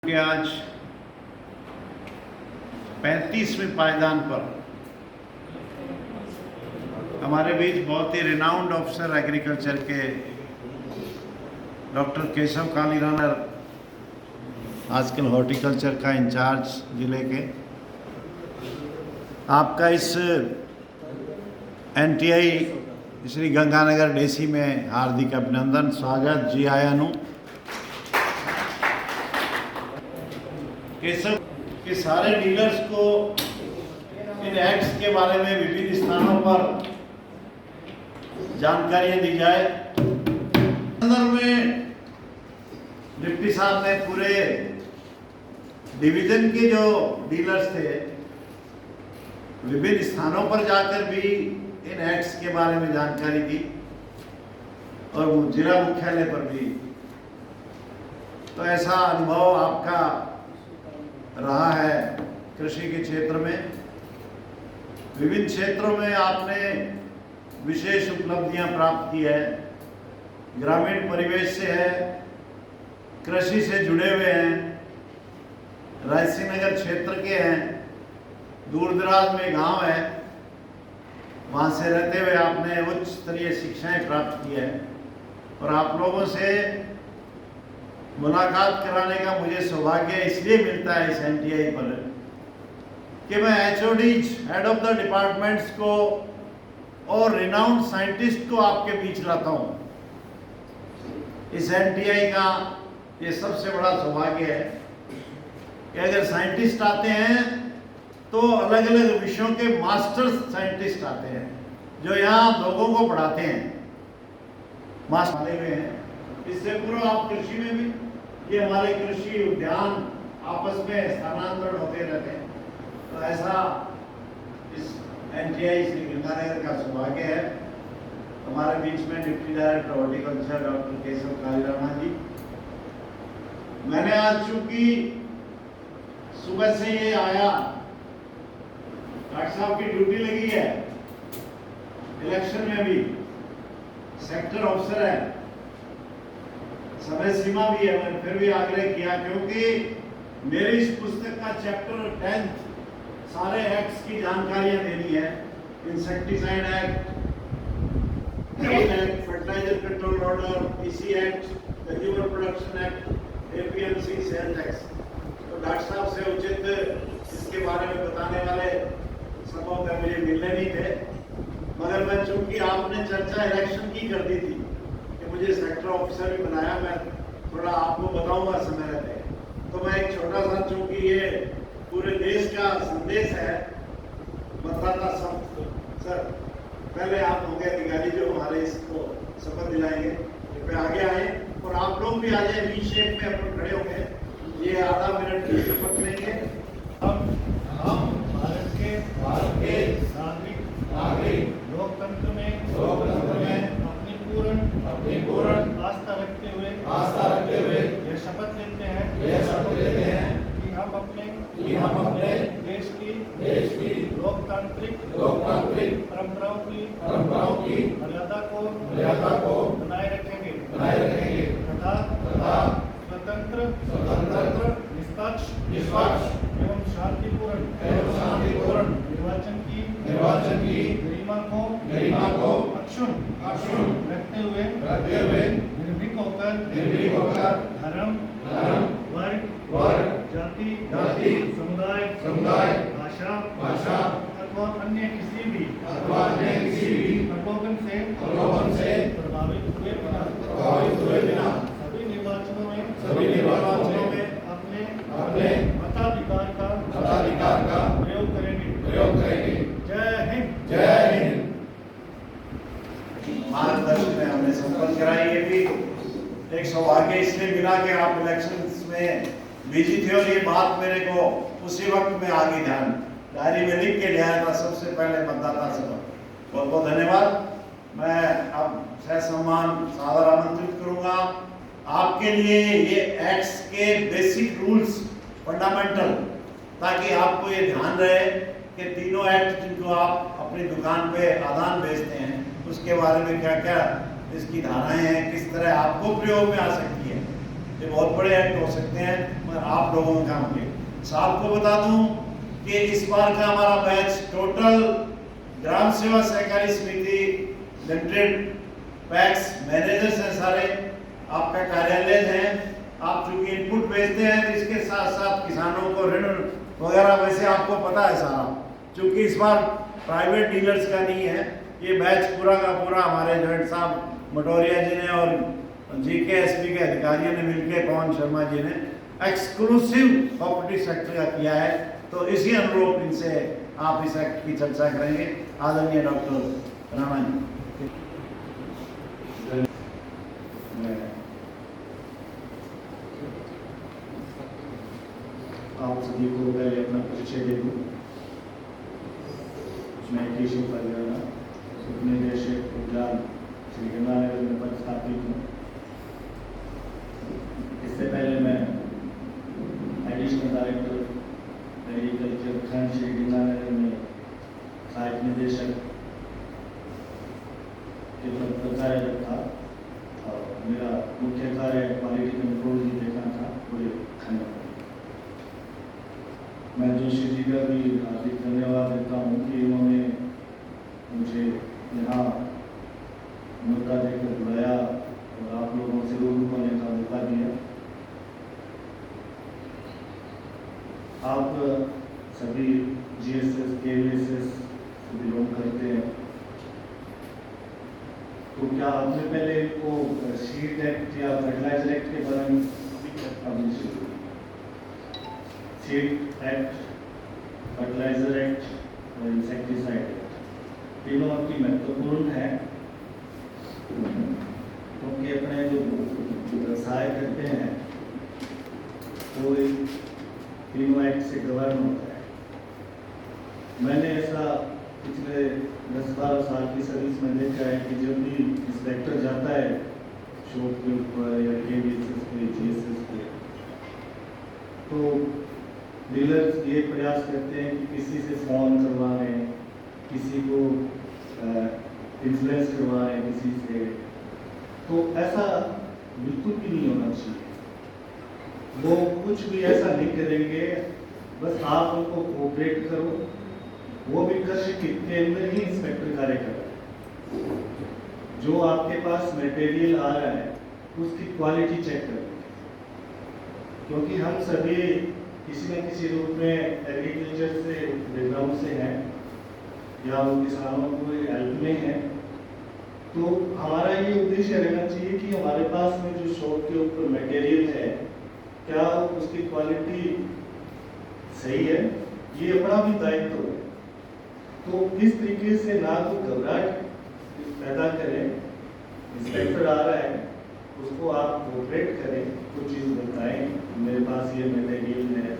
कि आज 35वें पायदान पर हमारे बीच बहुत ही रिनाउंड ऑफिसर एग्रीकल्चर के डॉक्टर केशव कालीराना, आजकल हॉर्टिकल्चर का इंचार्ज जिले के, आपका इस एनटीआई श्री गंगानगर डेसी में हार्दिक अभिनंदन, स्वागत, जी आयानु। केशव के सारे डीलर्स को इन एक्ट्स के बारे में विभिन्न स्थानों पर जानकारियां दी जाए। अंदर में डिप्टी साहब ने पूरे डिवीजन के जो डीलर्स थे विभिन्न स्थानों पर जाकर भी इन एक्ट्स के बारे में जानकारी दी और जिला मुख्यालय पर भी। तो ऐसा अनुभव आपका रहा है कृषि के क्षेत्र में। विभिन्न क्षेत्रों में आपने विशेष उपलब्धियां प्राप्त की है, ग्रामीण परिवेश से है, कृषि से जुड़े हुए हैं, रायसीनगर क्षेत्र के हैं, दूर दराज में गांव है, वहां से रहते हुए आपने उच्च स्तरीय शिक्षाएं प्राप्त की है। और आप लोगों से मुलाकात कराने का मुझे सौभाग्य इसलिए मिलता है इस एनटीआई पर कि मैं HODs, head of the departments को और रिनाउंड साइंटिस्ट को आपके बीच लाता हूँ। इस एनटीआई का ये सबसे बड़ा सौभाग्य है कि अगर साइंटिस्ट आते हैं तो अलग अलग विषयों के मास्टर साइंटिस्ट आते हैं जो यहाँ लोगों को पढ़ाते हैं, मास्टर वाले हुए हैं। इससे पूर्व आप कृषि में भी, ये हमारे कृषि उद्यान आपस में स्थानांतरण होते रहते हैं। तो ऐसा इस एनटीआई श्री गंगानगर का सौभाग्य है। हमारे बीच में deputy director horticulture doctor Keshav Kalirana ji. मैंने आज चूंकि सुबह से ये आया, डॉक्टर साहब की ड्यूटी लगी है, इलेक्शन में भी सेक्टर ऑफिसर है, समय सीमा भी है, मैंने फिर भी आग्रह किया क्योंकि मेरी इस पुस्तक का चैप्टर 10 सारे एक्ट्स की जानकारियां देनी है। Insecticide act, fertiliser control order, PC act, consumer production act, APMC sale tax. तो डॉक्टर साहब से उचित इसके बारे में बताने वाले संभवतः मुझे मिलने नहीं थे, मगर मैं चूंकि आपने चर्चा इलेक्शन की कर दी थी कि मुझे सेक्टर ऑफिसर भी बनाया, मैं थोड़ा आपको बताऊंगा समय रहते। तो मैं एक छोटा सा, चूंकि ये पूरे देश का संदेश है, मतदाता सर, पहले आप होंगे अधिकारी जो हमारे इसको शपथ दिलाएंगे, कृपया आगे आए और आप लोग भी आ जाए, वी शेप में अपन खड़े होंगे, ये आधा मिनट की शपथ लेंगे। हम भारत के नागरिक लोकतंत्र में अपनी पूर्ण आस्था रखते हुए यह शपथ लेते हैं कि हम अपने देश की लोकतांत्रिक परंपराओं की मर्यादा को बनाए रखेंगे तथा स्वतंत्र, निष्पक्ष एवं शांतिपूर्ण निर्वाचन की गरिमा को अक्षुण्ण रखते हुए निर्भीक होकर धर्म, वर्ग, जाति, समुदाय, भाषा अथवा अन्य किसी भी प्रलोभन से प्रभावित हुए बिना सभी निर्वाचनों में अपने मताधिकार का प्रयोग करेंगे। जय हिंद। मार्गदर्शन में हमने संपन्न कराई। ये भी एक सौभाग्य इसलिए मिला कि आप इलेक्शंस में बिजी थे और ये बात मेरे को उसी वक्त में आगे ध्यान डायरी में लिख के ले आया था, सबसे पहले मतदाता से। बहुत बहुत धन्यवाद। मैं अब सहसम्मान सादर आमंत्रित करूंगा आपके लिए ये एक्ट्स के बेसिक रूल्स, फंडामेंटल, ताकि आपको ये ध्यान रहे कि तीनों एक्ट जिनको आप अपनी दुकान पे आदान बेचते हैं उसके बारे में क्या क्या इसकी धाराएं हैं, किस तरह आपको प्रयोग में आ सकती है। ये बहुत बड़े एक्ट हो सकते हैं, मगर आप लोगों के काम के। साहब को बता दूं कि इस बार का हमारा बैच टोटल ग्राम सेवा सहकारी समिति लिमिटेड पैक्स मैनेजर्स हैं सारे, आपका कार्यालय है। आप चूंकि इनपुट भेजते हैं तो इसके साथ साथ किसानों को ऋण वगैरह वैसे आपको पता है सारा, चूंकि इस बार प्राइवेट डीलर्स का नहीं है। ये बैच पूरा का पूरा हमारे जॉइंट साहब मटोरिया जी ने और GKSP के अधिकारियों ने मिलकर पवन शर्मा जी ने एक्सक्लूसिव कोऑपरेटिव सेक्टर का किया है। तो इसी अनुरूप इनसे आप इस एक्ट की चर्चा करेंगे। आदरणीय डॉक्टर राणा जी। आप सभी को पहले अपना परिचय दे दूँ। मैं केशव परिवाना उपनिदेशक उद्यान श्री गंगानगर में पदस्थापित हूँ। इससे पहले मैं एडिशनल डायरेक्टर एग्रीकल्चर खंड श्री गंगानगर में सहायक निदेशक के पद पर कार्यरत था और मेरा मुख्य कार्य क्वालिटी कंट्रोल ही देखना था पूरे खंड में। मैं जोशी जी का भी हार्दिक धन्यवाद देता हूँ कि उन्होंने मुझे यहाँ मुद्दा देकर बुलाया और आप लोगों से रूबरू होने का मौका दिया। आप सभी GSS KVSS से बिलोंग करते हैं, तो क्या आपने पहले को सीड एक्ट या फर्टिलाइजर एक्ट के बारे में सीड एक्ट, फर्टिलाइजर एक्ट और इंसेक्टिसाइड एक्ट तीनों आपकी महत्वपूर्ण है, क्योंकि अपने जो व्यवसाय करते हैं वो तीनों एक्ट से गवर्न होता है। मैंने ऐसा पिछले 10-12 साल की सर्विस में देखा है कि जब भी इंस्पेक्टर जाता है शॉप के ऊपर या KVSS पे GSS पे, तो डीलर्स ये प्रयास करते हैं कि किसी से फ़ोन करवा रहे हैं, किसी को इन्फ्लुएंस करवा रहे हैं किसी से, तो ऐसा बिल्कुल भी नहीं होना चाहिए। वो कुछ भी ऐसा नहीं करेंगे, बस आप उनको कोऑपरेट करो। वो भी कृषि के अंदर ही इंस्पेक्टर कार्य कर रहा है। जो आपके पास मटेरियल आ रहा है उसकी क्वालिटी चेक करो, क्योंकि हम सभी किसी न किसी रूप में एग्रीकल्चर से बैकग्राउंड से हैं या वो किसानों को हेल्प में हैं, तो हमारा ये उद्देश्य रहना चाहिए कि हमारे पास में जो शॉप के ऊपर मटेरियल है क्या उसकी क्वालिटी सही है, ये अपना भी दायित्व है। तो इस तरीके से ना तो घबराहट पैदा करें, इंस्पेक्टर आ रहा है उसको आप कोऑपरेट करें, कुछ चीज़ बताएं मेरे पास ये मटेरियल है,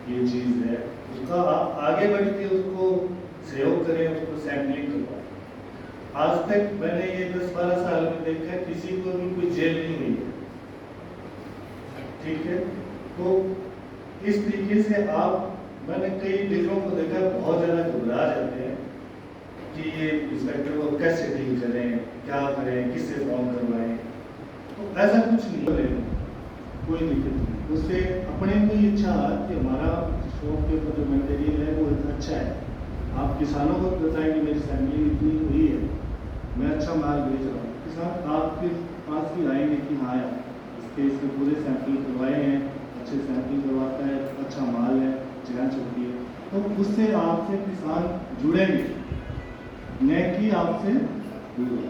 ये चीज़ है, उसका आप आगे बढ़ के उसको सहयोग करें, उसको सैम्पलिंग करवाएं। आज तक मैंने ये 10-12 साल में देखा है किसी को भी कोई जेल नहीं हुई है, ठीक है। तो इस तरीके से मैंने कई डीलरों को देखा बहुत ज़्यादा घबरा जाते हैं कि ये इंस्पेक्टर को कैसे डील करें, क्या करें, किससे फोन करवाएं। तो ऐसा कुछ नहीं करें, कोई दिक्कत नहीं। उससे अपने को ही इच्छा कि हमारा शॉप के ऊपर जो मटेरियल है वो अच्छा है, आप किसानों को बताएं कि मेरी सैम्पलिंग इतनी हुई है, मैं अच्छा माल भेज रहा हूँ। किसान आपके पास भी आएंगे कि हाँ यार इसके पूरे सैंपल करवाए हैं, अच्छे सैंपल करवाता है, अच्छा माल है, जगह चलती है, तो उससे आपसे किसान जुड़ेंगे, न कि आपसे दूर।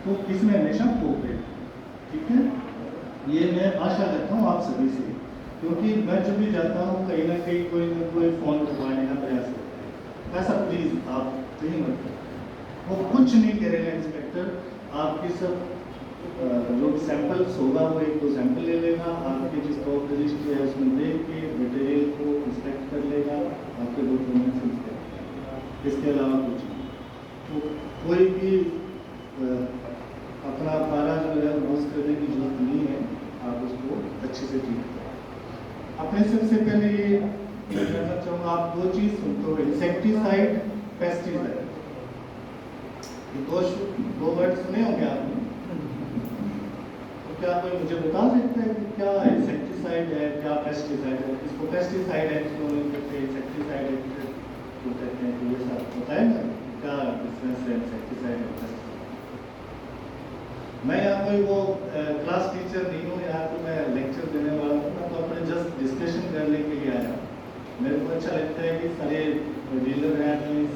तो इसमें हमेशा कोऑपरेट, ठीक है। ये मैं आशा करता हूँ आप सभी से, क्योंकि मैं जब भी जाता हूँ कहीं ना कहीं कोई ना कोई फ़ोन करवाने का प्रयास करता है। ऐसा प्लीज़ आप कहीं मत करें, वो कुछ नहीं करेगा इंस्पेक्टर। आपकी सब जो सैंपल्स होगा वो 1-2 सैंपल ले लेगा, आपके जो स्टॉक रजिस्टर है उसमें देख के मटेरियल को इंस्पेक्ट कर लेगा, आपके डॉक्यूमेंट्स इंस्पेक्ट करेगा, इसके अलावा कुछ नहीं। तो कोई भी अपना पारा जो है लॉस करने की जरूरत नहीं है, आप उसको अच्छे से ट्रीट करें। अपने सबसे पहले ये कहना चाहूँगा, आप 2 चीज़ सुनते हो, इंसेक्टिसाइड, पेस्टिसाइड, दो वर्ड सुने होंगे आपने। क्या कोई मुझे बता सकता है कि क्या इंसेक्टिसाइड है, क्या पेस्टिसाइड है? इसको पेस्टिसाइड एक्ट बोलते हैं, इंसेक्टिसाइड एक्ट को कहते हैं। तो ये सब बताएगा क्या डिफरेंस है इंसेक्टिसाइड और पेस्टिसाइड? मैं यहाँ कोई वो क्लास टीचर नहीं हूँ, यहाँ तो मैं लेक्चर देने वाला हूँ। मैं तो अपने जस्ट डिस्कशन करने के लिए आया। मेरे को अच्छा लगता है कि सारे डीलर हैं जो इस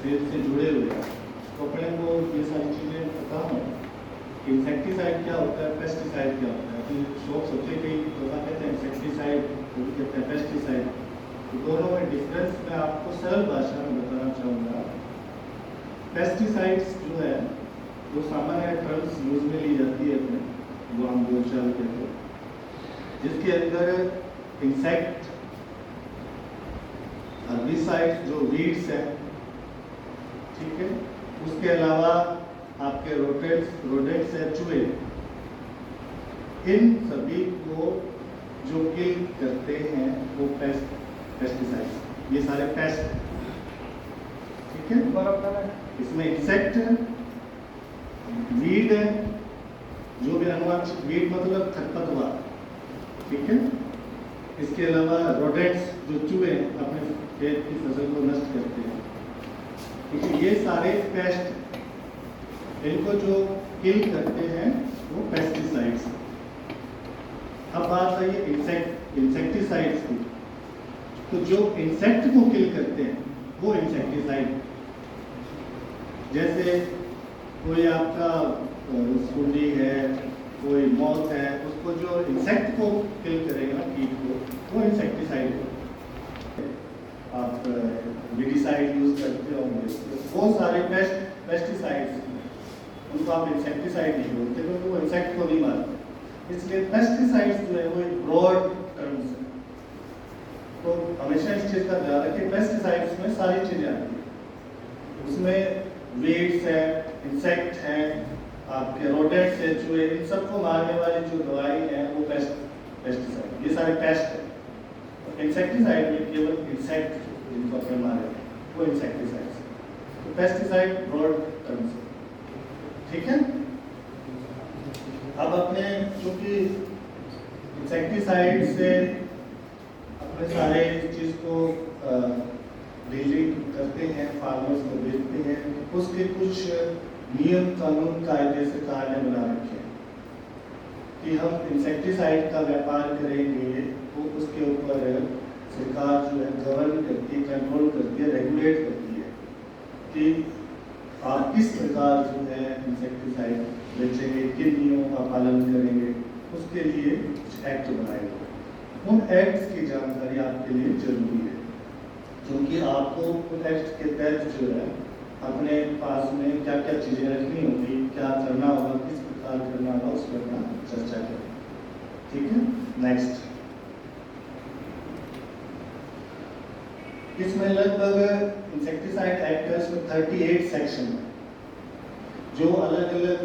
फील्ड से जुड़े हुए हैं, तो अपने को ये सारी चीज़ें पता हो। इंसेक्टिसाइड क्या होता है, पेस्टिसाइड क्या होता है? तो शौक सोचे कई तो कहते हैं इंसेक्टिसाइड, वो भी कहते हैं पेस्टिसाइड। तो दोनों में डिफरेंस मैं आपको सरल भाषा में बताना चाहूँगा। पेस्टिसाइड्स जो है वो सामान्य टर्म्स यूज में ली जाती है अपने, वो हम बोलचाल कहते हैं, जिसके अंदर इंसेक्ट, हर्बिसाइड्स जो वीड्स है, ठीक है, उसके अलावा आपके रोडेंट्स है, चूहे, इन सभी को जो किल करते हैं वो पेस्टिसाइड्स, ये सारे पेस्ट, ठीक है। इसमें इंसेक्ट है, वीड है, जो भी अनुवांशिक, वीड मतलब खरपतवार, ठीक है। इसके अलावा रोडेंट्स जो चूहे अपने खेत की फसल को नष्ट करते हैं, ठीक है। ये सारे पेस्ट, इनको जो किल करते हैं वो पेस्टिसाइड्स। अब बात आई इंसेक्टिसाइड्स की, तो जो इंसेक्ट को किल करते हैं वो इंसेक्टिसाइड, जैसे कोई आपका सूंडी है, कोई मॉथ है, उसको जो इंसेक्ट को किल करेगा ना, कीट को, वो इंसेक्टिसाइड है। आप विडिसाइड यूज करते होंगे, वो सारे पेस्टिसाइड्स, उनको आप इंसेक्टिसाइड नहीं बोलते क्योंकि वो इंसेक्ट को नहीं मारते। इसलिए पेस्टिसाइड्स जो है वो एक ब्रॉड टर्म्स है। तो हमेशा इस चीज़ का ध्यान रखें, पेस्टिसाइड्स में सारी चीज़ें आती हैं, उसमें वीड्स है, इंसेक्ट है, आपके रोडेंट्स है, चूहे, इन सबको मारने वाली जो दवाई है वो पेस्टिसाइड, ये सारे पेस्ट है। तो इंसेक्टिसाइड में केवल इंसेक्ट जिनको अपने मारे वो इंसेक्टिसाइड्स। तो पेस्टिसाइड ब्रॉड टर्म्स है, ठीक है। अब अपने चूंकि इंसेक्टिसाइड से अपने सारे चीज को डीलिंग करते हैं, फार्मर्स को बेचते हैं, उसके कुछ नियम कानून कायदे सरकार ने बना रखे हैं कि हम इंसेक्टिसाइड का व्यापार करेंगे तो उसके ऊपर सरकार जो है गवर्न करती है, कंट्रोल करती है, रेगुलेट करती है कि आप किस प्रकार जो है इंसेक्टिसाइड बेचेंगे, किन नियमों का पालन करेंगे, उसके लिए कुछ एक्ट बनाए गए। उन एक्ट्स की जानकारी आपके लिए जरूरी है, क्योंकि आपको उन एक्ट के तहत जो है अपने पास में क्या क्या चीज़ें रखनी होगी, क्या करना होगा, किस प्रकार करना होगा, उस पर अपना चर्चा करें, ठीक है। नेक्स्ट, इसमें लगभग इंसेक्टिसाइड एक्ट में 38 सेक्शन है, जो अलग अलग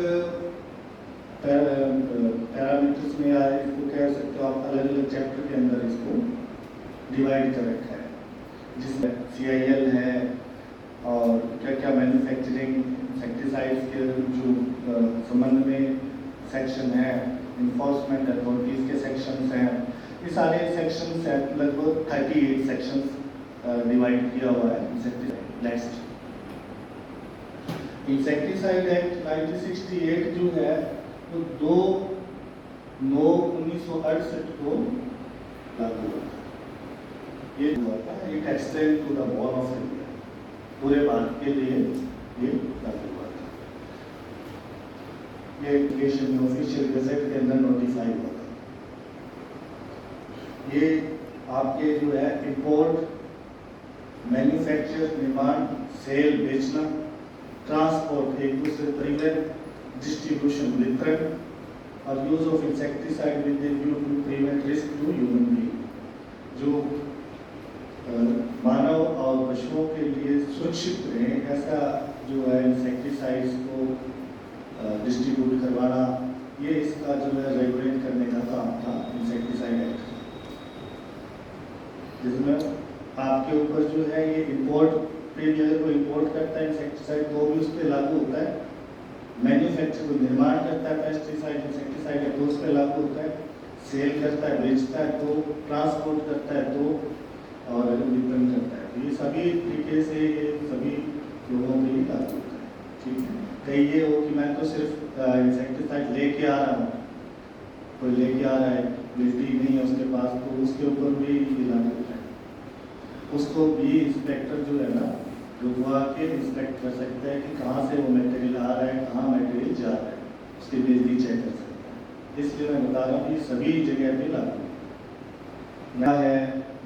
पैरामीटर्स में या इसको कह सकते हो आप अलग अलग चैप्टर के अंदर इसको डिवाइड कर रखा है, जिसमें CIL है और क्या क्या मैन्युफैक्चरिंग इंसेक्टिसाइड्स के जो संबंध में सेक्शन है, इन्फोर्समेंट अथॉरिटीज के सेक्शंस हैं, ये सारे सेक्शंस हैं, लगभग 38 सेक्शंस डिवाइड किया हुआ है इंसेक्टिसाइड। नेक्स्ट, इंसेक्टिसाइड एक्ट 1968 जो है वो 2/9/1968 को लागू हुआ था। ये हुआ था, it extend to the wall of India, पूरे भारत के लिए ये लागू हुआ था। ये नेशन में ऑफिशियल गजेट के अंदर नोटिफाई हुआ था। ये आपके जो है इंपोर्ट, मैन्युफैक्चर, निर्माण, सेल, बेचना, ट्रांसपोर्ट, एक दूसरे परिवहन, डिस्ट्रीब्यूशन, वितरण और use of insecticide with the view to prevent risk to human being, जो मानव और पशुओं के लिए सुरक्षित रहे ऐसा जो है इंसेक्टिसाइड्स को डिस्ट्रीब्यूट करवाना, ये इसका जो है रेगुलेट करने का काम था इंसेक्टिसाइड एक्ट, जिसमें आपके ऊपर जो है ये इंपोर्ट पे भी अगर कोई इंपोर्ट करता है इंसेक्टिसाइड तो भी उस पर लागू होता है, मैन्युफैक्चर को निर्माण करता है पेस्टिसाइड इंसेक्टिसाइड है तो उस पर लागू होता है, सेल करता है बेचता है तो, ट्रांसपोर्ट करता है तो, और वितरण करता है। तो ये सभी तरीके से ये सभी लोगों के लिए लागू होता है। ठीक है, कहीं ये हो कि मैं तो सिर्फ इंसेक्टिसाइड लेके आ रहा हूँ, कोई लेके आ रहा है बिल्टी नहीं है उसके पास, तो उसके ऊपर भी ये लागू होता है। उसको भी इंस्पेक्टर जो है ना रुकवा के इंस्पेक्ट कर सकता है कि कहाँ से वो मटेरियल आ रहा है, कहाँ मटेरियल जा रहा है, उसकी बिजली चेक कर सकता है। इसलिए मैं बता रहा हूँ कि सभी जगह पे लागू क्या है,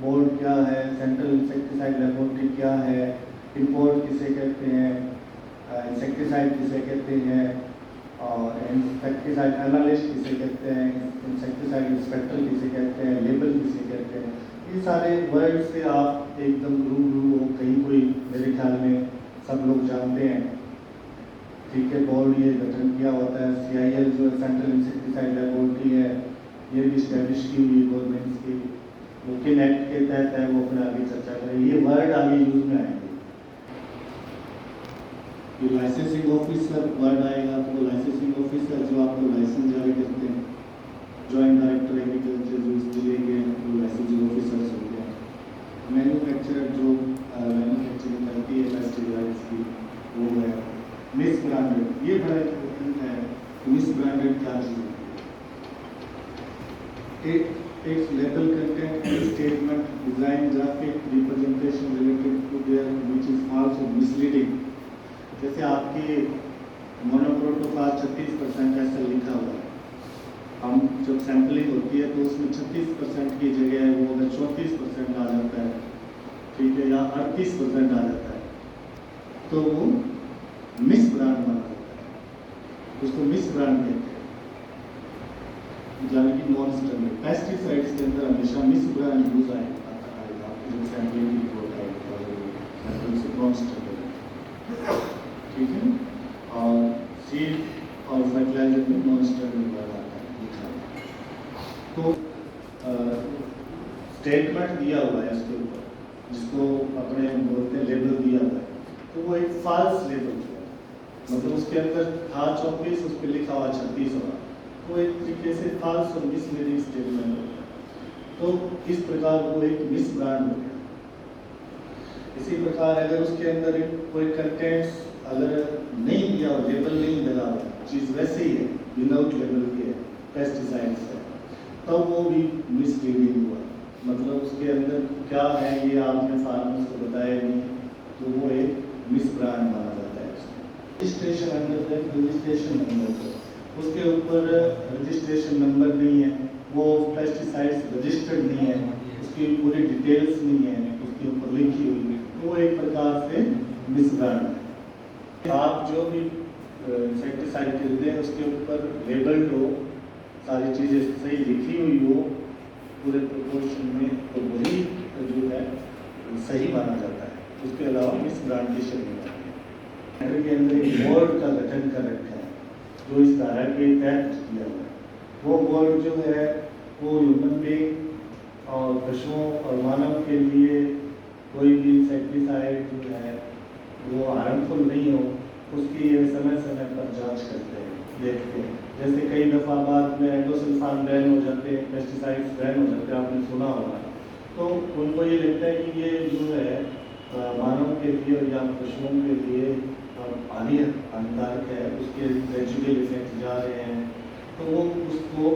बोर्ड क्या है, सेंट्रल इंसेक्टिसाइड लेबोरेटरी क्या है, इंपोर्ट किसे कहते हैं, इंसेक्टिसाइड किसे कहते हैं, और इंसेक्टिसाइड एनालिस्ट किसे कहते हैं, इंसेक्टिसाइड इंस्पेक्टर किसे कहते हैं, लेबल किसे कहते हैं। ये सारे वर्ड से आप एकदम रूबरू हो, कहीं कोई मेरे ख्याल में सब लोग जानते हैं। ठीक है, बोर्ड ये गठन किया होता है, CIL जो सेंट्रल इंसेक्टिसाइड लेबोरेटरी है ये भी स्टैब्लिश की हुई गवर्नमेंट की, वो किन एक्ट के तहत है वो अपने आगे चर्चा करें, ये वर्ड आगे यूज में आएंगे। ये लाइसेंसिंग ऑफिसर वर्ड आएगा तो वो लाइसेंसिंग ऑफिसर जो आपको लाइसेंस जारी करते हैं, जॉइंट डायरेक्टर एग्रीकल्चर जो इस जिले के वो लाइसेंसिंग ऑफिसर्स होते हैं। मैन्युफैक्चरर जो मैन्युफैक्चरिंग करती है पेस्टिसाइड्स की वो है। मिस ब्रांडेड, ये बड़ा इंपॉर्टेंट है, मिस ब्रांडेड क्या चीज़ है। एक label content statement design graphic representation related to there which is also misleading. जैसे आपकी मोनोक्रोटोफास 36% ऐसा लिखा हुआ है, हम जब सैम्पलिंग होती है तो उसमें 36% की जगह वो अगर 34% आ जाता है, ठीक है, या 38% आ जाता है तो वो मिस ब्रांड माना जाता है, उसको मिस ब्रांड कहते हैं, यानी कि नॉन स्टैंडर्ड। पेस्टिसाइड्स के अंदर हमेशा मिस ब्रांड यूज आएगा, जो सैम्पलिंग की रिपोर्ट आएगी उससे नॉन स्टैंडर्ड, ठीक है, और सीड और फर्टिलाइजर में नॉन स्टैंडर्ड वर्ड आता है लिखा है। तो स्टेटमेंट दिया हुआ है इसके ऊपर, जिसको अपने बोलते हैं लेबल दिया हुआ है, तो वो एक फॉल्स लेबल है, मतलब उसके अंदर था 24, उस पर लिखा हुआ 36 होगा, वो एक तरीके से फॉल्स और मिसलीडिंग स्टेटमेंट होता है। तो इस प्रकार वो एक मिस ब्रांड हो गया। इसी प्रकार अगर उसके अंदर कोई कंटेंट्स अगर नहीं दिया हो, लेबल नहीं लगा हुआ, चीज़ वैसे ही है विदाउट लेबल के पेस्टिसाइड्स है, तब वो भी मिसलीडिंग हुआ, मतलब उसके अंदर क्या है ये आपने फार्मर्स को बताया नहीं, तो वो एक मिस ब्रांड माना जाता है। रजिस्ट्रेशन अंडर है, रजिस्ट्रेशन नंबर, उसके ऊपर रजिस्ट्रेशन नंबर नहीं है, वो पेस्टिसाइड्स रजिस्टर्ड नहीं है, उसकी पूरी डिटेल्स नहीं है उसके ऊपर लिखी हुई, तो वो एक प्रकार से मिस ब्रांड है। आप जो भी इंसेक्टिसाइड खरीदें उसके ऊपर लेबल्ड हो, सारी चीज़ें सही लिखी हुई हो पूरे प्रोपोर्शन में, तो वही जो है सही माना जाता है, उसके अलावा मिस ब्रांडेशन नहीं होती है। के अंदर एक बोर्ड का गठन कर रखा है जो इस धारा के तहत किया हुआ है। वो बोर्ड जो है वो ह्यूमन बीइंग और पशुओं और मानव के लिए कोई भी इंसेक्टिसाइड जो है वो हार्मफुल नहीं हो, उसकी ये समय समय पर जांच करते हैं, देखते हैं। जैसे कई दफ़ा बाद में एंडोसल्फान बैन हो जाते हैं, पेस्टिसाइड्स बैन हो जाते हैं, आपने सुना होगा, तो उनको ये लगता है कि ये जो है मानव के लिए या पशुओं के लिए हानिकारक है, उसके रेजिडुअल इफेक्ट जा रहे हैं, तो वो उसको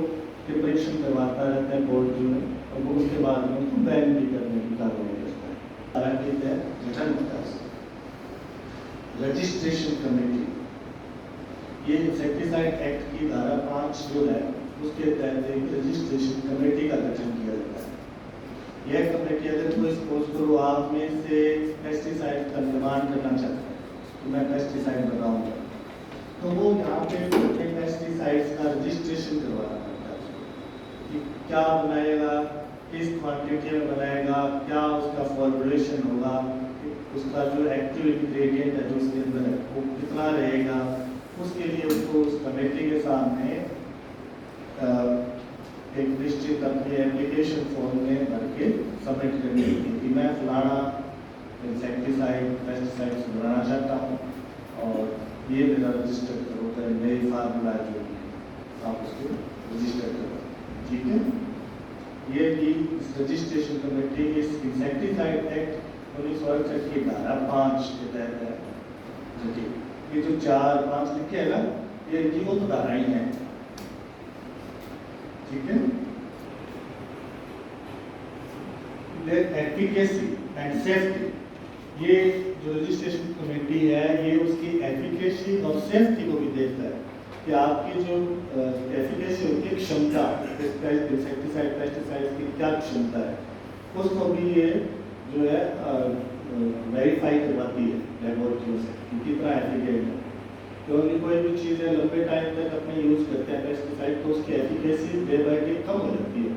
प्रिपरेशन करवाता रहता है बोर्ड जो है, और वो उसके बाद में उसको बैन भी करने की कार्रवाई करता है। रिटर्न होता है रजिस्ट्रेशन कमेटी, ये इंसेक्टिसाइड एक्ट की धारा 5 जो है उसके तहत एक रजिस्ट्रेशन कमेटी का गठन किया जाता है। यह कमेटी अगर कोई सपोज करो आप में से पेस्टिसाइड का निर्माण करना चाहता है, तो मैं पेस्टिसाइड बनाऊंगा, तो वो यहाँ पे पेस्टिसाइड्स का रजिस्ट्रेशन करवाना पड़ता है कि क्या बनाएगा, किस क्वांटिटी में बनाएगा, क्या उसका फॉर्मुलेशन होगा, उसका जो एक्टिव इंग्रेडिएंट है जो उसके अंदर है वो कितना रहेगा, उसके लिए उसको उस कमेटी के सामने एक निश्चित अपनी एप्लीकेशन फॉर्म में भर के सबमिट करनी होती कि मैं फलाना इंसेक्टिसाइड पेस्टिसाइड्स बनाना चाहता हूँ और ये मेरा रजिस्टर करो, चाहे नई फार्मूला जो भी है, आप उसको रजिस्टर करो, ठीक है। ये थी रजिस्ट्रेशन कमेटी इस इंसेक्टिसाइड एक्ट 1968 की धारा 5 के तहत है, ठीक है। ये जो 4-5 लिखे है ना, ये इनकी वो धाराएं हैं, ठीक है। एफिकेसी एंड सेफ्टी, ये जो रजिस्ट्रेशन कमेटी है ये उसकी एफिकेसी और सेफ्टी को भी देखता है कि आपकी जो एफिकेसी होती है, क्षमता, इंसेक्टिसाइड पेस्टिसाइड की क्या क्षमता है, उसको भी ये जो है वेरीफाई करवाती है लेबोरेटरी से कि कितना एफिकेट है। क्योंकि कोई भी चीज़ है लंबे टाइम तक अपने यूज़ करते हैं पेस्टिसाइड, तो उसकी एफिकेसी डे बाई डे कम हो जाती है।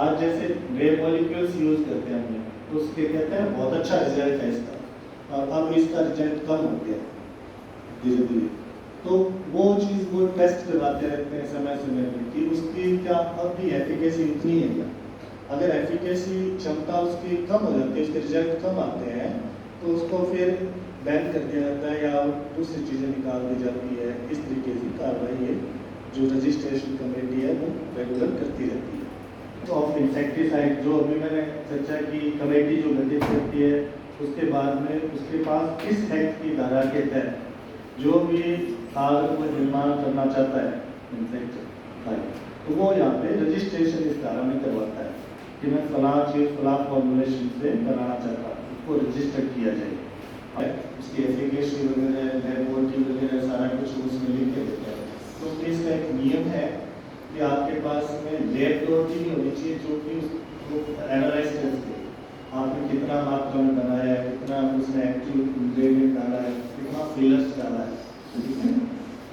आज जैसे रे मॉलिक्यूल्स यूज़ करते हैं हमने, तो उसके कहते हैं बहुत अच्छा रिजल्ट है इसका, और अब इसका रिजल्ट कम हो गया धीरे धीरे। तो वो चीज़ वो टेस्ट करवाते रहते हैं समय समय पर कि उसकी क्या अब भी एफिकेसी उतनी है क्या। अगर एफिकेसी क्षमता उसकी कम हो जाती है, उसके रिजल्ट कम आते हैं, तो उसको फिर बैन कर दिया जाता है या दूसरी चीज़ें निकाल दी जाती है। इस तरीके की कार्रवाई है जो रजिस्ट्रेशन कमेटी है वो रेगुलर करती रहती है। ऑफ इंसेक्टिसाइड जो अभी मैंने चर्चा की, कमेटी जो गठित करती है, उसके बाद में उसके पास इस एक्ट की धारा के तहत जो भी खाद को निर्माण करना चाहता है इंसेक्टिसाइड, तो वो यहाँ पे रजिस्ट्रेशन इस धारा में करवाता है कि मैं फलां चीज़ फलां फॉर्मुलेशन से बनाना चाहता हूँ, उसको रजिस्टर किया जाए, उसकी एफिकेसी वगैरह लेबोरेटरी वगैरह सारा कुछ उसमें लिख के देता है। तो इसका एक नियम है कि आपके पास में लेबोरेटरी भी होनी चाहिए जो कि उसको एनालाइज कर सके आपने कितना मात्रा में बनाया है, कितना उसने एक्टिव इंग्रेडिएंट डाला है, कितना फिलर्स डाला है, ठीक है।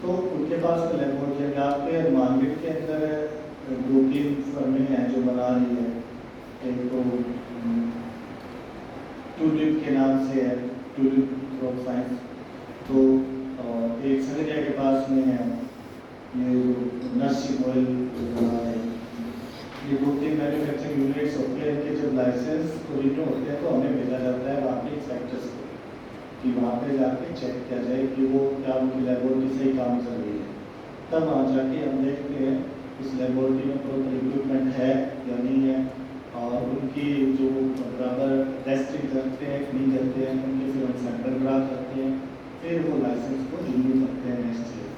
तो उनके पास में लेबोरेटरी है। आपके मार्केट के अंदर 2-3 फर्में हैं जो बना रही है, एक तो ट्यूलिप के नाम से है, ट्यूलिप क्रॉप साइंस, तो एक संजय के पास में है ये जो नर्सिंग ऑयल बना है। ये 2-3 मैन्युफैक्चरिंग यूनिट्स होते हैं कि जब लाइसेंस रिन्यू होते हैं तो हमें भेजा जाता है वहाँ के इंस्पेक्टर्स को कि वहाँ पे जाके चेक किया जाए कि वो क्या उनकी लेबोरेटरी से ही काम कर रही है। तब वहाँ जाके हम देखते हैं उस लेबोरेटरी में प्रॉपर इक्विपमेंट है या नहीं है, और उनकी जो बराबर टेस्टिंग करते हैं नहीं करते हैं, उनके फिर हम सैंपल ड्रा करते हैं, फिर वो लाइसेंस को रिन्यू करते हैं नेक्स्ट ईयर।